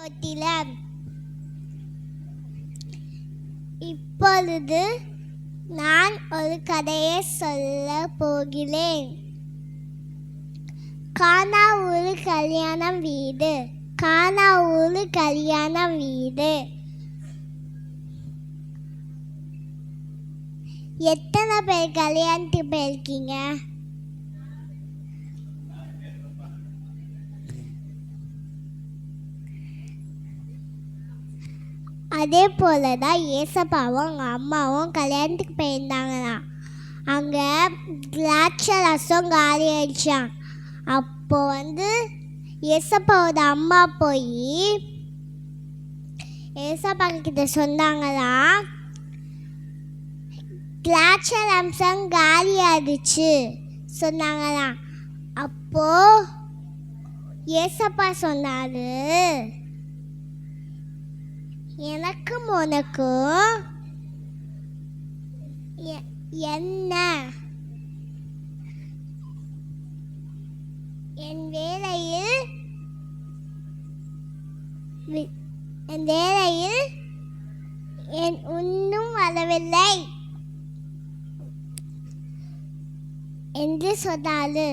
தொட்டிலம். இப்பொழுது நான் ஒரு கதையை சொல்ல போகிறேன். கானா ஒரு கல்யாண வீடு. கானா ஒரு கல்யாண வீடு. எத்தனை பேர் கல்யாணத்துக்கு போயிருக்கீங்க? அதே போல தான் ஏசப்பாவும் அவங்க அம்மாவும் கல்யாணத்துக்கு போயிருந்தாங்களாம். அங்கே திராட்சை ரசம் காலி ஆயிடுச்சான். அப்போ ஏசப்பாவோட அம்மா போய் ஏசப்பா கிட்ட சொன்னாங்களாம், திராட்சை ரசம் காலி ஆயிடுச்சு சொன்னாங்களாம். அப்போ ஏசப்பா சொன்னாரு, எனக்கும் உனக்கும் என்ன? என் வேலையில் இன்னும் வரவில்லை என்று சொன்னாரு.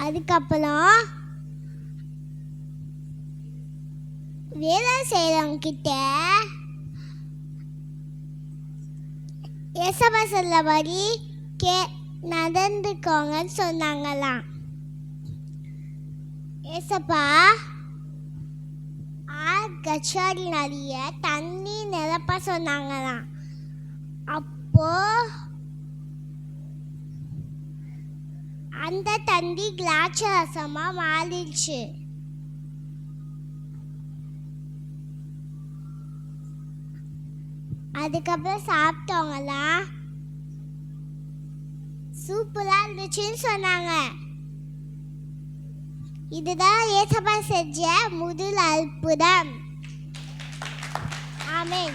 அதுக்கப்புறம் வேலை செய்யறவங்க கிட்ட ஏசப்பா சொல்லபடி நடந்துக்கோங்கன்னு சொன்னாங்களாம். ஏசப்பா கச்சாடி நிறைய தண்ணி நிரப்ப சொன்னாங்களாம். அப்போ அந்த தண்ணி திராட்சை ரசமா மாறிடுச்சு. அதுக்கப்புறம் சாப்பிட்டவங்களாம் சூப்பரா இருந்துச்சுன்னு சொன்னாங்க. இதுதான் ஏசப்பா செஞ்ச முதல் அற்புதம். ஆமென்.